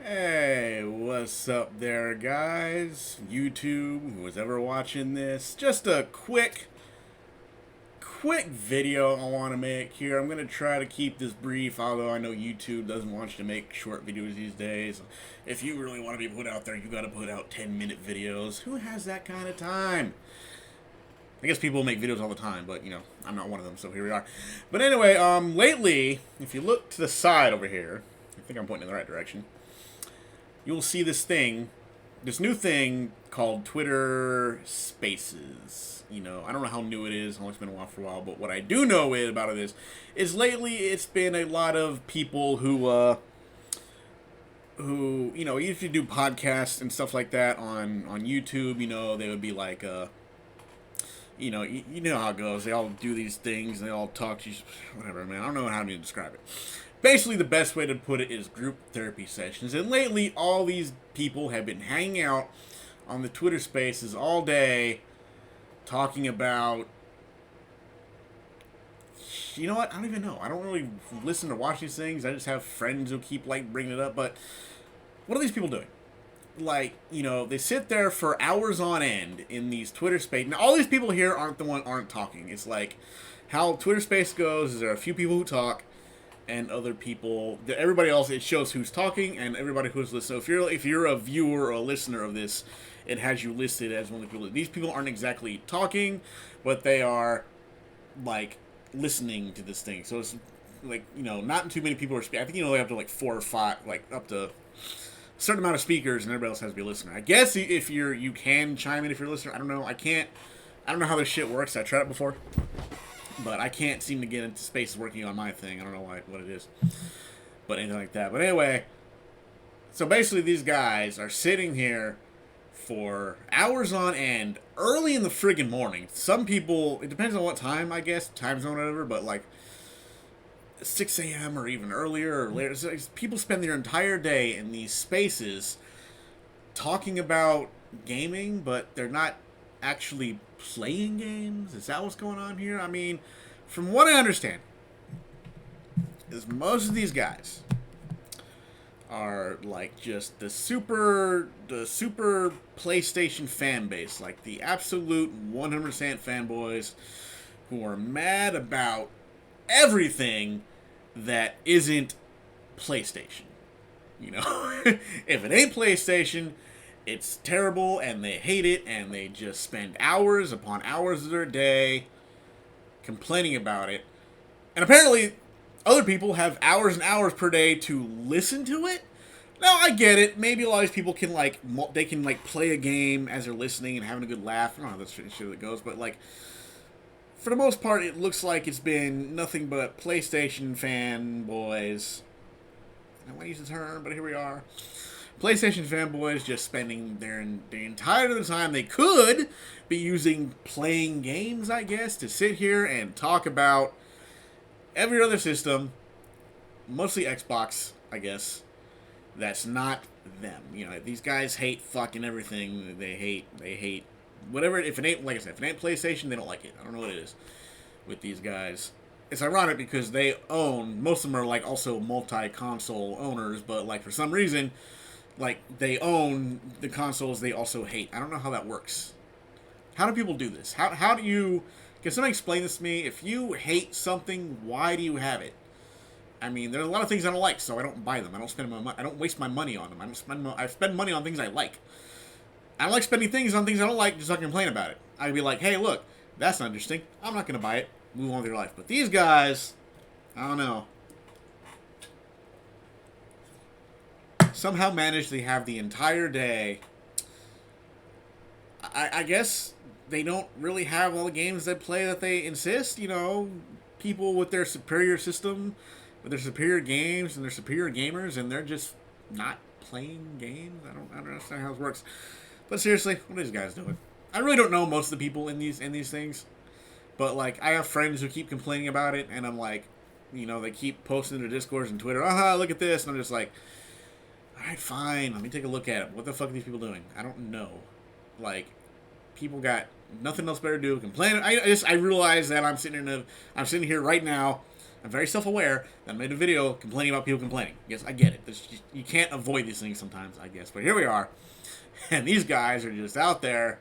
Hey, what's up there, guys? YouTube, who was ever watching this? Just a quick video I want to make here. I'm going to try to keep this brief, although I know YouTube doesn't want you to make short videos these days. If you really want to be put out there, you got to put out 10-minute videos. Who has that kind of time? I guess people make videos all the time, but, I'm not one of them, so here we are. But anyway, lately, if you look to the side over here, I think I'm pointing in the right direction, you'll see this new thing called Twitter Spaces. I don't know how new it is. It's been a while for a while, but what I do know about it is lately it's been a lot of people who if you do podcasts and stuff like that on YouTube, they would be like you know how it goes. They all do these things. And they all talk to you, whatever, man. I don't know how to describe it. Basically, the best way to put it is group therapy sessions. And lately, all these people have been hanging out on the Twitter Spaces all day, talking about. You know what? I don't even know. I don't really listen or watch these things. I just have friends who keep bringing it up. But what are these people doing? They sit there for hours on end in these Twitter Spaces. Now, all these people here aren't talking. It's like how Twitter Space goes is there are a few people who talk, and other people, everybody else, it shows who's talking and everybody who's listening. So if you're a viewer or a listener of this, it has you listed as one of the people. These people aren't exactly talking, but they are listening to this thing. So it's not too many people are speaking. I think they have to 4 or 5, up to a certain amount of speakers, and everybody else has to be a listener. I guess if you can chime in if you're a listener. I don't know. I don't know how this shit works. I tried it before, but I can't seem to get into space working on my thing. I don't know what it is, but anything like that. But anyway, so basically these guys are sitting here for hours on end, early in the friggin' morning. Some people, it depends on what time, I guess, time zone or whatever, but 6 a.m. or even earlier or later. So people spend their entire day in these spaces talking about gaming, but they're not actually playing games. Is that what's going on here? I mean, from what I understand, is most of these guys are just the super PlayStation fan base, the absolute 100% fanboys who are mad about everything that isn't PlayStation. If it ain't PlayStation, it's terrible, and they hate it, and they just spend hours upon hours of their day complaining about it. And apparently, other people have hours and hours per day to listen to it. Now, I get it. Maybe a lot of these people can, they can, play a game as they're listening and having a good laugh. I don't know how this shit goes, but, for the most part, it looks like it's been nothing but PlayStation fanboys. I don't want to use the term, but here we are. PlayStation fanboys just spending the entire time they could be using playing games, I guess, to sit here and talk about every other system, mostly Xbox, I guess, that's not them. These guys hate fucking everything. They hate whatever. If it ain't, like I said, if it ain't PlayStation, they don't like it. I don't know what it is with these guys. It's ironic because most of them are also multi-console owners, but for some reason, they own the consoles they also hate. I don't know how that works. How do people do this? How do you... Can somebody explain this to me? If you hate something, why do you have it? I mean, there are a lot of things I don't like, so I don't buy them. I don't spend my money. I don't waste my money on them. I spend money on things I like. I don't like spending things on things I don't like just so I can complain about it. I'd be like, hey, look, that's not interesting. I'm not going to buy it. Move on with your life. But these guys, I don't know. Somehow managed to have the entire day. I guess they don't really have all the games they play that they insist. People with their superior system, with their superior games and their superior gamers, and they're just not playing games. I don't understand how this works. But seriously, what are these guys doing? I really don't know most of the people in these things, but I have friends who keep complaining about it, and I'm they keep posting their Discords and Twitter. Look at this, and I'm just like, all right, fine, let me take a look at it. What the fuck are these people doing? I don't know. People got nothing else better to do. Complain. I realize that I'm sitting here right now I'm very self-aware that I made a video complaining about people complaining. Yes, I get it. Just, you can't avoid these things sometimes, I guess. But here we are. And these guys are just out there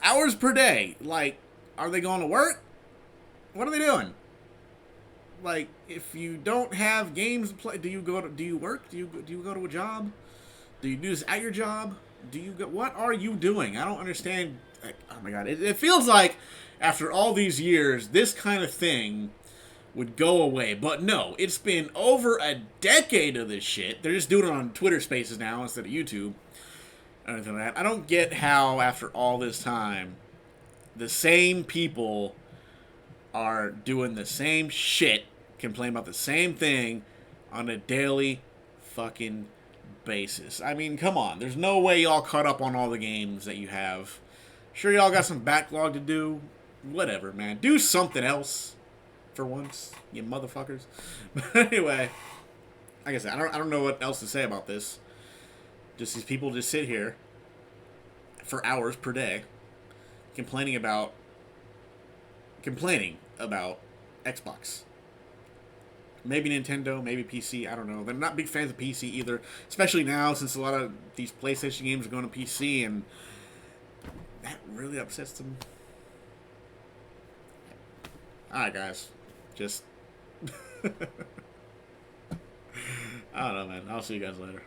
hours per day. Like, are they going to work? What are they doing? Like, if you don't have games to play, do you work? Do you go to a job? Do you do this at your job? Do you go? What are you doing? I don't understand. Like, oh my god, it feels like after all these years, this kind of thing would go away. But no, it's been over a decade of this shit. They're just doing it on Twitter Spaces now instead of YouTube. Anything like that. I don't get how after all this time, the same people are doing the same shit, complain about the same thing on a daily fucking basis. I mean, come on. There's no way y'all caught up on all the games that you have. Sure, y'all got some backlog to do. Whatever, man. Do something else for once, you motherfuckers. But anyway, like I said, I don't know what else to say about this. Just these people just sit here for hours per day complaining about Xbox. Maybe Nintendo, maybe PC, I don't know. They're not big fans of PC either, especially now since a lot of these PlayStation games are going to PC, and that really upsets them. Alright, guys. Just... I don't know, man. I'll see you guys later.